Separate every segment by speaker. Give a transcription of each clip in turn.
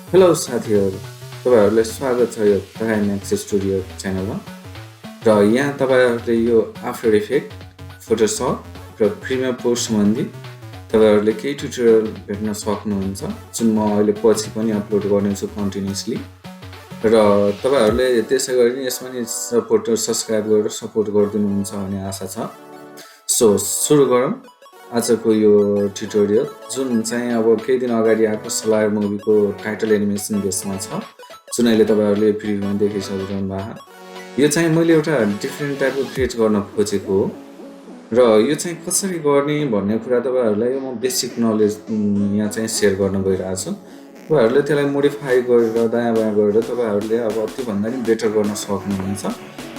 Speaker 1: Hello साथीहरू, तपाईँहरूलाई स्वागत छ यो तराई म्याक्स स्टुडियो च्यानलमा। र यहाँ तपाईँहरूले यो आफ्टर इफेक्ट, फोटोसप र प्रिमियर प्रो सम्बन्धी तपाईँहरूले केही ट्युटोरियल भेट्न सक्नुहुन्छ, जुन म अहिले पछि पनि अपलोड गर्नेछु कन्टिन्युसली। र तपाईँहरूले त्यसै गरी नि यसमा नि सब्सक्राइब गरेर सपोर्ट गरिदिनुहुन्छ भन्ने आशा छ। सो सुरु गरौँ आजको यो ट्युटोरियल, जुन चाहिँ अब केही दिन अगाडि आएको सलार मुभीको टाइटल एनिमेसन बेसमा छ, जुन अहिले तपाईँहरूले प्रिभ्यूमा देखिसक्नु भएको। यो चाहिँ मैले एउटा डिफ्रेन्ट टाइपको क्रिएट गर्न खोजेको हो र यो चाहिँ कसरी गर्ने भन्ने कुरा तपाईँहरूलाई म बेसिक नलेज यहाँ चाहिँ सेयर गर्न गइरहेको छु। तपाईँहरूले त्यसलाई मोडिफाई गरेर दायाँ बायाँ गरेर तपाईँहरूले अब त्योभन्दा पनि बेटर गर्न सक्नुहुन्छ।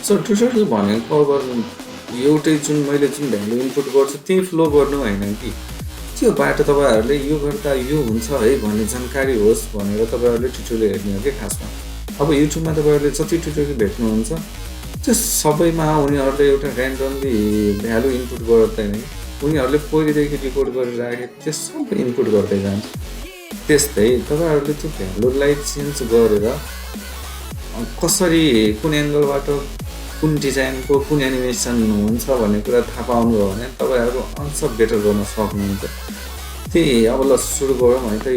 Speaker 1: सो ट्युटोरियल भनेको अब एउटै जुन मैले जुन भ्यालु इनपुट गर्छु त्यही फ्लो गर्नु होइन कि, त्यो बाटो तपाईँहरूले यो गर्दा यो हुन्छ है भन्ने जानकारी होस् भनेर तपाईँहरूले ट्युटोरियल हेर्ने हो कि खासमा। अब युट्युबमा तपाईँहरूले जति ट्युटोरियल भेट्नुहुन्छ त्यो सबैमा उनीहरूले एउटा ऱ्यान्डमली भ्यालु इनपुट गर्दैन, उनीहरूले पहिलेदेखि रेकर्ड गरेर राखेको त्यो सबै इनपुट गर्दै जान्छ। त्यस्तै तपाईँहरूले त्यो भ्यालुलाई चेन्ज गरेर कसरी कुन एङ्गलबाट कुन डिजाइनको कुन एनिमेसन हुन्छ भन्ने कुरा थाहा पाउनुभयो भने तपाईँहरू अंश बेटर गर्न सक्नुहुन्छ। त्यही अब ल सुरु गरौँ है त।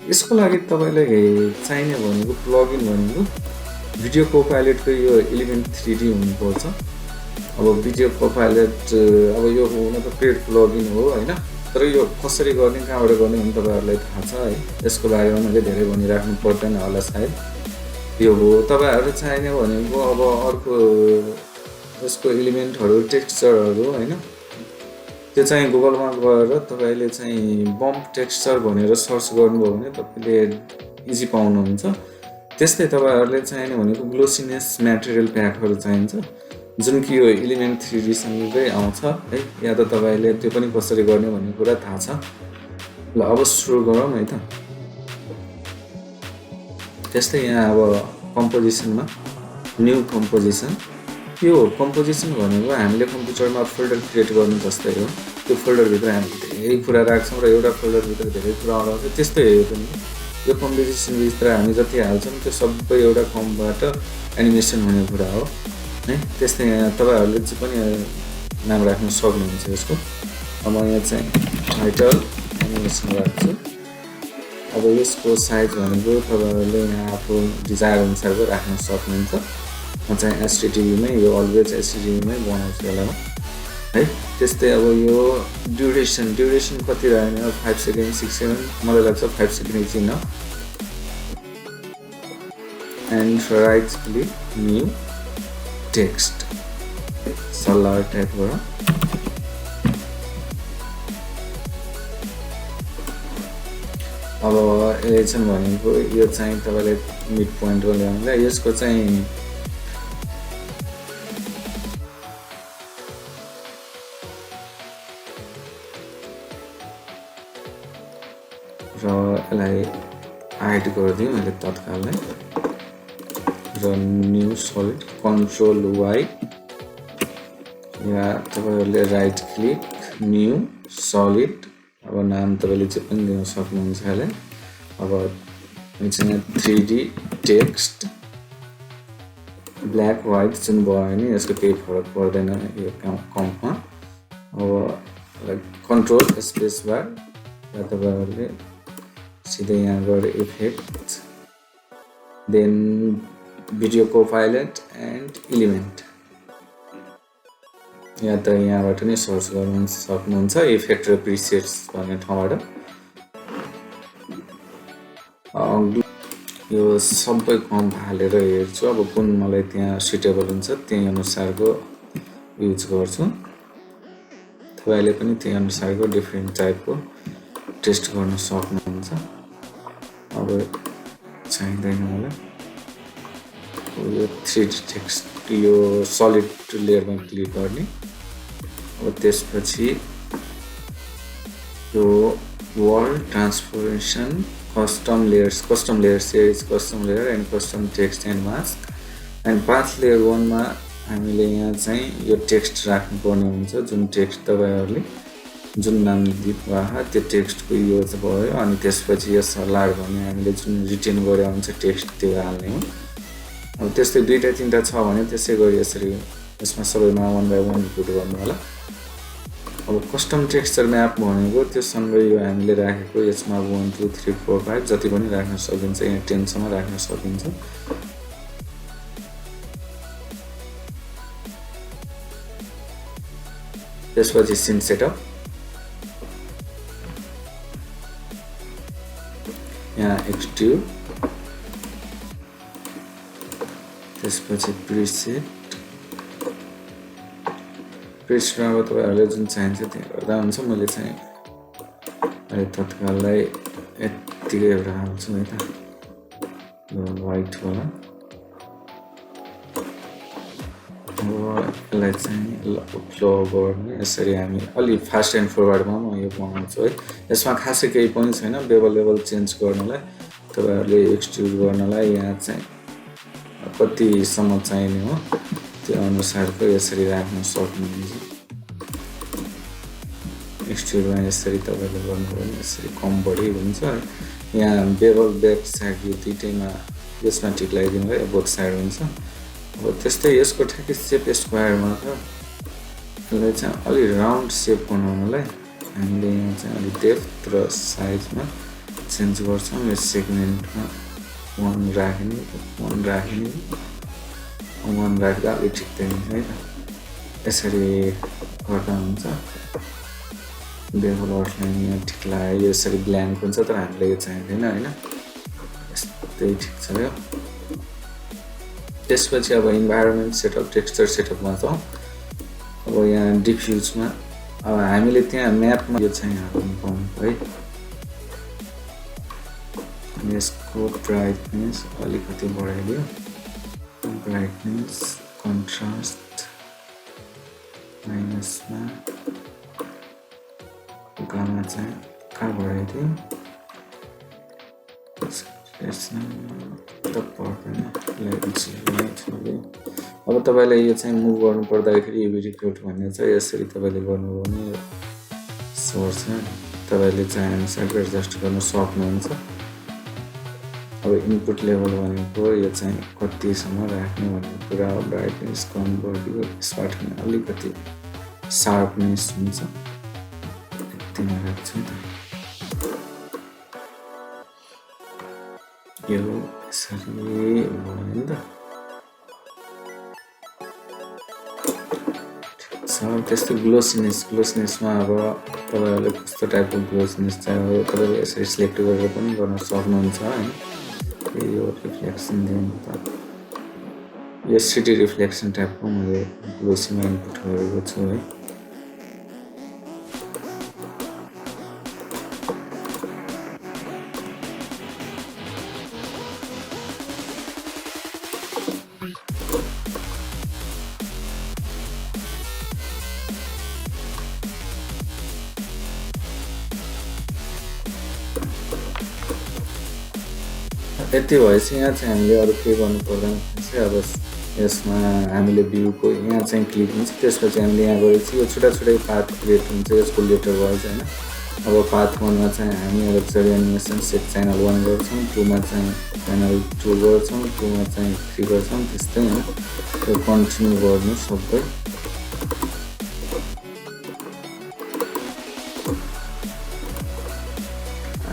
Speaker 1: यसको लागि तपाईँलाई चाहिने भनेको प्लगइन भनेको भिडियो कोपाइलेटको यो एलिमेन्ट 3D हुनुपर्छ। अब भिडियो कोपाइलेट अब यो हुन त पेड प्लगइन हो होइन, तर यो कसरी गर्ने कहाँबाट गर्ने भने तपाईँहरूलाई थाहा छ है, यसको बारेमा मैले धेरै भनिराख्नु पर्दैन होला सायद। यो हो तपाईँहरू चाहिने भनेको अब अर्को यसको एलिमेन्टहरू टेक्स्चरहरू होइन, त्यो चाहिँ गुगलमा गएर तपाईँले चाहिँ बम्प टेक्स्चर भनेर सर्च गर्नुभयो भने तपाईँले इजी पाउनुहुन्छ। त्यस्तै तपाईँहरूले चाहिने भनेको ग्लोसिनेस म्याटेरियल प्याकहरू चाहिन्छ, जुन कि यो एलिमेन्ट 3D सँगै आउँछ है, या त तपाईँले त्यो पनि कसरी गर्ने भन्ने कुरा थाहा छ। ल अब सुरु गरौँ है त। त्यस्तै यहाँ अब कम्पोजिसनमा न्यू कम्पोजिसन, यो कम्पोजिसन भनेको हामीले कम्प्युटरमा फोल्डर क्रिएट गर्नु जस्तै हो। त्यो फोल्डरभित्र हामीले धेरै कुरा राख्छौँ र एउटा फोल्डरभित्र धेरै कुरा आउँछ, त्यस्तै हो पनि। यो कम्पोजिसनभित्र हामी जति हाल्छौँ त्यो सबै एउटा कमबाट एनिमेसन हुने कुरा हो है। त्यस्तै यहाँ तपाईँहरूले चाहिँ पनि नाम राख्न सक्नुहुन्छ यसको। अब यहाँ चाहिँ टाइटल एनिमेसन राख्छु। अब यसको साइज भनेको तपाईँहरूले यहाँ आफ्नो डिजायर अनुसारको राख्न सक्नुहुन्छ। म चाहिँ एसटिटीभीमै यो अलवेज एसटिटीभीमै बनाउँछु यसलाई है। त्यस्तै अब यो ड्युरेसन कति राख्ने, 5 सेकेन्ड 6 सेकेन्ड, मलाई लाग्छ 5 सेकेन्ड चिन्ह। And right click new text सल्लार टाइपबाट। अब एलेक्सन भनेको यो चाहिँ तपाईँले मिड पोइन्टको ल्याउनुलाई यसको चाहिँ र यसलाई हाइड गरिदिउँ मैले तत्कालै। र न्यू सलिड कन्ट्रोल वाई, या तपाईँहरूले राइट क्लिक न्यू सलिड, अब नाम तपाईँले चाहिँ पनि दिन सक्नुहुन्छ यसलाई। अब चाहिँ 3D टेक्स्ट ब्ल्याक वाइट जुन भयो भने यसको केही फरक पर्दैन यो कम्पमा। अब कन्ट्रोल स्पेस बार, या तपाईँहरूले सिधै यहाँ गएर effect, then video copilot and element, या त यहाँबाट नै सर्च गर्नु सक्नुहुन्छ इफेक्ट र प्रिसेट्स भन्ने ठाउँबाट। यो सबै कम हालेर हेर्छु, अब कुन मलाई त्यहाँ सुटेबल हुन्छ त्यही अनुसारको युज गर्छु। तपाईँले पनि त्यही अनुसारको डिफ्रेन्ट टाइपको टेस्ट गर्न सक्नुहुन्छ। अब चाहिँदैन मलाई यो 3D टेक्स्ट, यो सलिड लेयरमा क्लिक गर्ने। अब त्यसपछि यो world transformation custom layers series custom layer and custom text and mask and path layer 1मा हामीले यहाँ चाहिँ यो टेक्स्ट राख्नुपर्ने हुन्छ, जुन टेक्स्ट तपाईँहरूले जुन नाम दिएको त्यो टेक्स्टको यो चाहिँ भयो। अनि त्यसपछि यो सल्लार भन्ने हामीले जुन रिटेन गरे हुन्छ टेक्स्ट त्यो हाल्ने हो। अब त्यस्तै 2टा 3टा छ भने त्यसै गरी यसरी यसमा सबैमा 1 by 1 इनपुट गर्नु होला। अब कस्टम टेक्सचर म्याप भनेको त्योसँगै यो हामीले राखेको यसमा 1 2 3 4 5 जति पनि राख्न सकिन्छ, यहाँ 10 सम्म राख्न सकिन्छ। त्यसपछि सिन सेटअप, यहाँ एक्सट्रुड, त्यसपछि प्रिसेट। प्रिसेटमा अब तपाईहरुले जुन चाहिन्छ त्यो गर्दा हुन्छ। मैले चाहिँ अहिले तत्काललाई यतिकै एउटा हाल्छु है त, यो व्हाइट वाला। अब यसलाई चाहिँ फ्लो गर्ने यसरी हामी अलि फास्ट एन्ड फरवर्डमा म यो बनाउँछु है। यसमा खासै केही पनि छैन, लेभल चेन्ज गर्नलाई तपाईहरुले एक्सट्रुड गर्नलाई यहाँ चाहिँ कतिसम्म चाहिने हो त्यो अनुसारको यसरी राख्न सक्नुहुन्छ। एक्सट्रुडमा यसरी तपाईले गर्नुभयो भने यसरी कम बढी हुन्छ। यहाँ बेबल ब्याक साइड यो दुईटैमा यसमा टिक लगाइदिनु भयो, बोथ साइड हुन्छ। अब त्यस्तै यसको ठ्याक्कै सेप स्क्वायरमा छ। यसलाई चाहिँ अलि राउन्ड सेप बनाउनलाई हामीले यहाँ चाहिँ अलि डेप्थ र साइजमा चेन्ज गर्छौँ। यो सेगमेन्टमा 1 राख्ने 1 राख्दा अलि ठिक देखिन्छ है त। यसरी गर्दा हुन्छ। बेबल आउटलाइन यहाँ ठिक लाग्यो, यो यसरी ब्ल्याङ्क हुन्छ तर हामीले यो चाहिँदैन हैन, यस्तै ठिक छ यो। त्यसपछि अब इन्भाइरोमेन्ट सेटअप, टेक्सचर सेटअपमा छौँ। अब यहाँ डिफ्युजमा अब हामीले त्यहाँ म्यापमा यो चाहिँ हाल्नु पाउँ है। यसको ब्राइटनेस अलिकति बढाइदियो, ब्राइटनेस कन्ट्रास्ट माइनसमा गामा चाहिँ कहाँ बढाइदियो त पर्दैन। अब तपाईलाई यो चाहिँ मुभ गर्नु पर्दाखेरि यो रिक्रुट भन्ने चाहिँ यसरी तपाईले गर्नुभयो भने सोर्स तपाईले चाहिँ अनुसार एडजस्ट गर्न सक्नुहुन्छ। अब इनपुट लेभल भनेको यो चाहिँ कतिसम्म राख्ने भन्ने कुरा हो। ब्राइटनेस कम गरिदियो, यसबाट अलिकति शार्पनेस हुन्छ, यतिमा राख्छु नि त। यो यसरी भयो नि त। त्यस्तो ग्लोसिनेसमा अब तपाईहरुले कस्तो टाइपको ग्लोसिनेस चाहियो तपाईले यसरी सिलेक्ट गरेर पनि गर्न सक्नुहुन्छ हैन। यो रिफ्लेक्सन दिनु त यो सिटी रिफ्लेक्सन टाइपको मैले ग्लोसीमा इनपुट गरेको छु है। यति भएपछि यहाँ चाहिँ हामीले अरू के गर्नु पर्दैन चाहिँ अब यसमा हामीले भ्यूको यहाँ चाहिँ क्लिक हुन्छ। त्यसपछि हामीले यहाँ गरेपछि यो छुट्टा छुट्टै पाथ क्रिएट हुन्छ यसको लेटर वाइज हैन। अब पाथ 1 मा चाहिँ हामी लक्जरी एनिमेसन सेट च्यानल 1 गर्छौँ, 2 मा चाहिँ च्यानल 2 गर्छौँ, 2 मा चाहिँ 3 गर्छौँ, त्यस्तै हैन। यो कन्टिन्यू गर्नु सबै।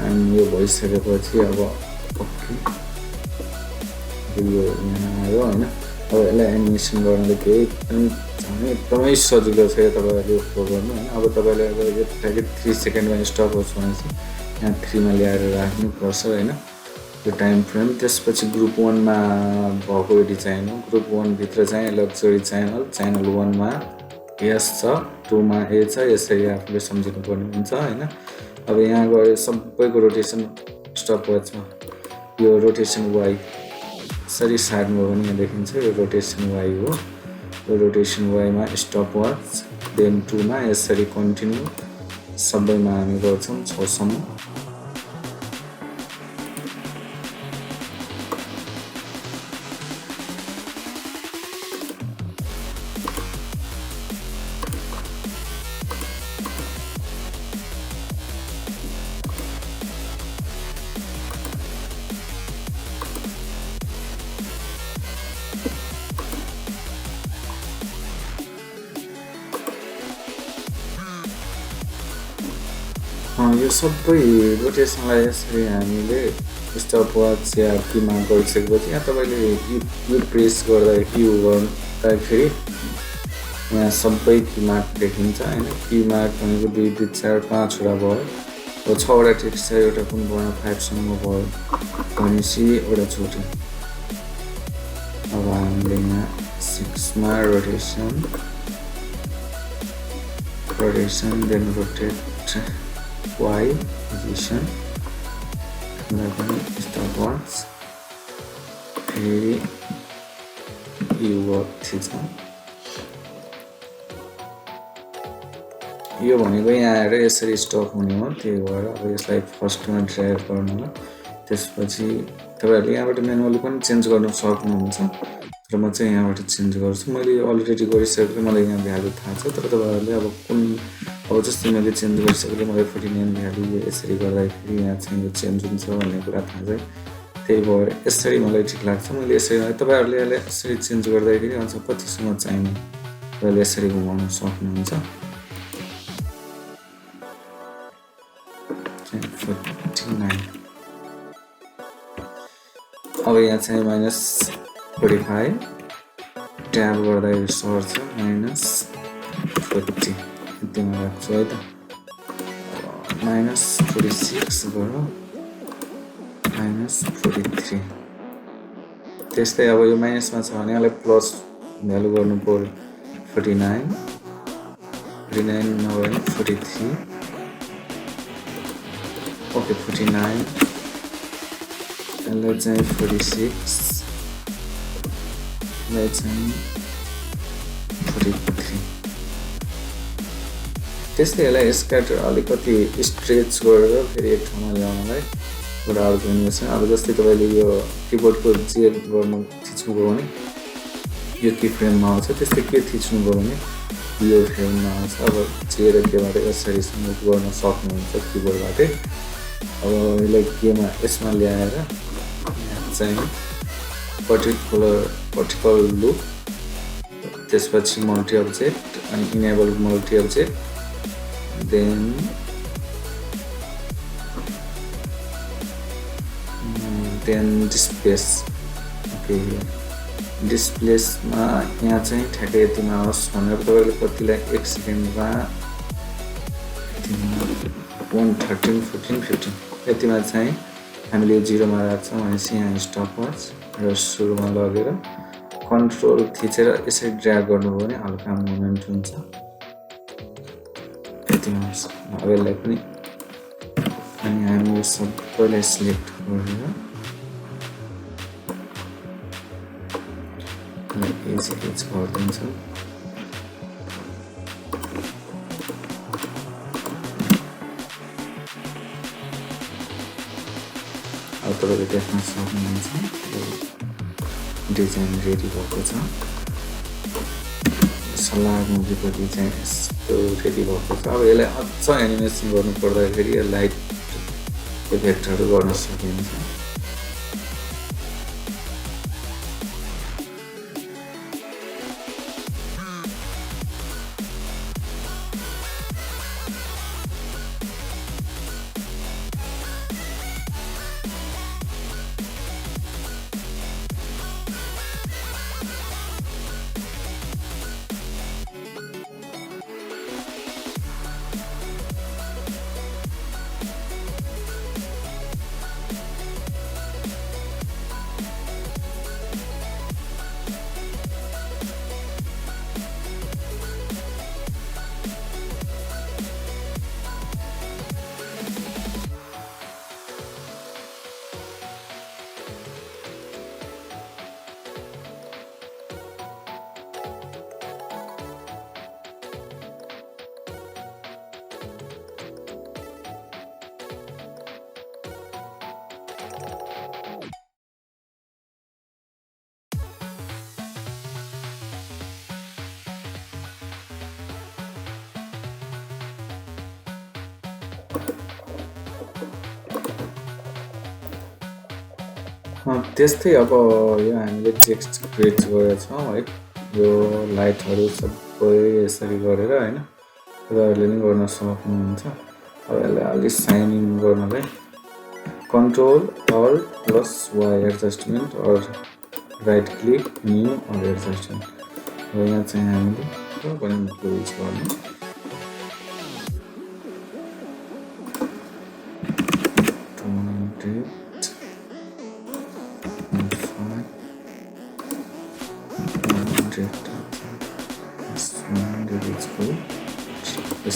Speaker 1: अनि यो भइसकेपछि अब यो यहाँ आयो हैन। अब यसलाई एनिमेसन गर्नले केही पनि एकदमै सजिलो छ यो तपाईहरुले फलो गर्नु हैन। अब तपाईले अब यो ठ्याक्कै 3 सेकेन्डमा स्टप होस् भने चाहिँ यहाँ 3 मा ल्याएर राख्नु पर्छ हैन यो टाइम फ्रेम। त्यसपछि ग्रुप 1 मा भएको डिजाइन हो। ग्रुप 1 भित्र चाहिँ लक्जरी च्यानल 1 मा एस छ, 2 मा ए छ, यसरी आफूले सम्झिनु पर्ने हुन्छ हैन। अब यहाँ गएर सबैको रोटेसन स्टप वाचमा यो रोटेसन वाइ यसरी सार्नु हो भने यहाँ देखिन्छ यो रोटेसन वाइ हो। यो रोटेसन वाइमा स्टप वाच, देन 2 मा यसरी कन्टिन्यू सबैमा हामी गर्छौँ 6 सम्म। यो सबै रोटेसनलाई यसरी हामीले स्टपवाच या कीमा गरिसकेपछि यहाँ तपाईँले यो प्रेस गर्दा यो गर्दाखेरि यहाँ सबै कीमार्क देखिन्छ होइन। कीमार्क भनेको 2 2 4 5वटा भयो। अब 6वटा टेक्स्ट छ, एउटा कुन वर्ण 5सम्म भयो भनेपछि एउटा छुट्यो। अब हामीले यहाँ 6मा rotation then rotate Y position पनि स्टपवाच फेरि यो थिच्नु। यो भनेको यहाँ आएर यसरी स्टप हुने हो, त्यही भएर अब यसलाई फर्स्टमा ड्र्याग गर्नु होला। त्यसपछि तपाईँहरूले यहाँबाट म्यानुअली पनि चेन्ज गर्न सक्नुहुन्छ, तर म चाहिँ यहाँबाट चेन्ज गर्छु। मैले अलरेडी गरिसकेको, मलाई यहाँ भ्यालु थाहा छ, तर तपाईँहरूले अब जस्तै मैले चेन्ज गरिसकेको मलाई 49 भ्यालु यसरी गर्दाखेरि यहाँ चाहिँ यो चेन्ज हुन्छ भन्ने कुरा थाहा छ। त्यही भएर यसरी मलाई ठिक लाग्छ। मैले यसरी, तपाईँहरूले यसलाई यसरी चेन्ज गर्दाखेरि अझ कतिसम्म चाहिने तपाईँले यसरी घुमाउन सक्नुहुन्छ। 49। अब यहाँ चाहिँ -45 ट्याब गर्दा यो सर्छ -40 यतिमा राख्छु है त। -46 गरौँ -43। त्यस्तै अब यो माइनसमा छ भने यसलाई प्लस भ्यालु गर्नु पर्यो। 49 नभए 43 ओके 49 यसलाई चाहिँ 46 यसलाई चाहिँ 43। त्यस्तै यसलाई स्क्याटर अलिकति स्ट्रेच गरेर फेरि एक ठाउँमा ल्याउनलाई एउटा अर्को एनिमेसन। अब जस्तै तपाईँले यो किबोर्डको जे गर्नु थिच्नुभयो भने यो की फ्रेममा आउँछ, त्यस्तै के थिच्नुभयो भने यो फ्रेममा आउँछ। अब जे र केबाट यसरी स्मुथ गर्न सक्नुहुन्छ किबोर्डबाटै। अब यसलाई केमा यसमा ल्याएर यहाँ चाहिँ पर्टिकल लुप, त्यसपछि मल्टी अब्जेक्ट अनि enable multi object, then displace. Okay डिस्प्लेसमा यहाँ चाहिँ ठ्याक्कै यतिमा आओस् भनेर तपाईँले कतिलाई 1 सेकेन्डमा 113 14 15 यतिमा चाहिँ हामीले 0मा राख्छौँ भनेपछि यहाँ स्टपवाच र सुरुमा लगेर कन्ट्रोल थिचेर यसरी ड्र्याग गर्नुभयो भने हल्का मुभमेन्ट हुन्छ। यतिमा अब यसलाई पनि अनि हामी यो सबैलाई सिलेक्ट गरेर एज गरिदिन्छौँ। अब तपाईँले देख्न सक्नुहुन्छ डिजाइन रेडी भएको छ। सल्लार मुभीको डिजाइन यस्तो रेडी भएको छ। अब यसलाई अझ एनिमेसन गर्नु पर्दाखेरि लाइट इफेक्टहरू गर्न सकिन्छ। त्यस्तै अब यो हामीले टेक्स्ट क्रिएट गरेका छौँ है। यो लाइटहरू सबै यसरी गरेर होइन तपाईँहरूले नि गर्न सक्नुहुन्छ। अब यसलाई अलिक साइन इन गर्नलाई control alt plus Y adjustment or right click new or adjustment. अब यहाँ चाहिँ हामीले पनि युज गर्नु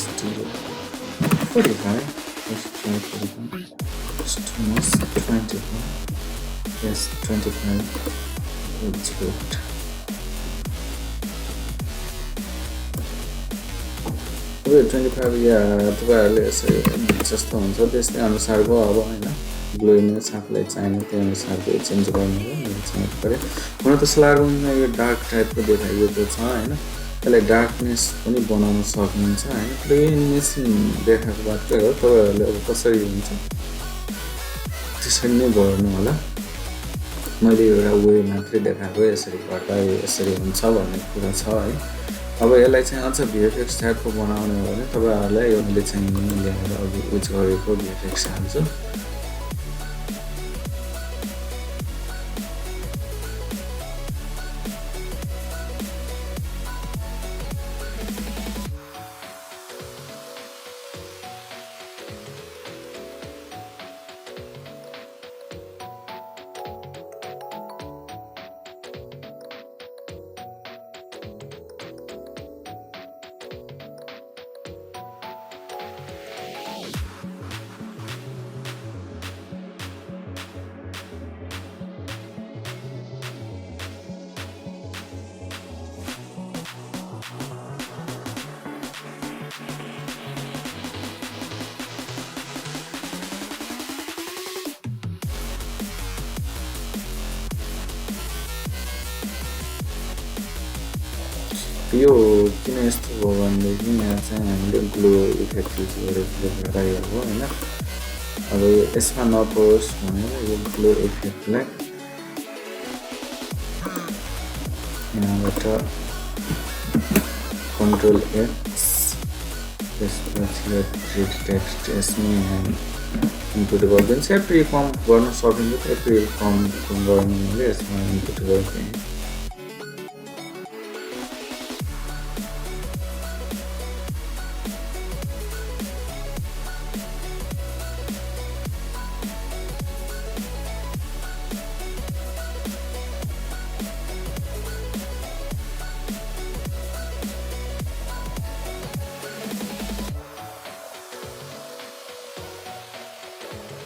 Speaker 1: still 45. Let's try 45. It's too much. 25. Yes, 25. It's good. Okay, 25 या तपाईँहरूले यसरी जस्तो हुन्छ त्यस्तै अनुसारको अब होइन ग्लोइनेस आफूलाई चाहिने त्यो अनुसारको चेन्ज गर्नु हो मैले चेन्ज गरेँ। हुन त सलारमा यो डार्क टाइपको देखाइएको छ होइन, यसलाई डार्कनेस पनि बनाउन सक्नुहुन्छ होइन। प्लेन मेसिन देखाएको मात्रै हो, तपाईँहरूले अब कसरी हुन्छ त्यसरी नै गर्नु होला। मैले एउटा वे मात्रै देखाएको, यसरी गर्दा यसरी हुन्छ भन्ने कुरा छ है। अब यसलाई चाहिँ अझ भिएफएक्स टाइपको बनाउने हो भने तपाईँहरूलाई यो मैले चाहिँ ल्याएर अघि युज गरेको भिएफएक्स हाल्छु। यो किन यस्तो हो भनेदेखि यहाँ चाहिँ हामीले ग्लो इफेक्ट युज गरेको हो होइन। अब यसमा नपरोस् भनेर यो ग्लो इफेक्टलाई यहाँबाट कन्ट्रोल एक्स त्यसपछि थ्रेड टेक्स्ट यसमै इनपुट गरिदिन्छ। एप्रिल कम गर्न सकिन्छ, एप्रिल कम गर्नु मैले यसमा इनपुट गरिदिएँ।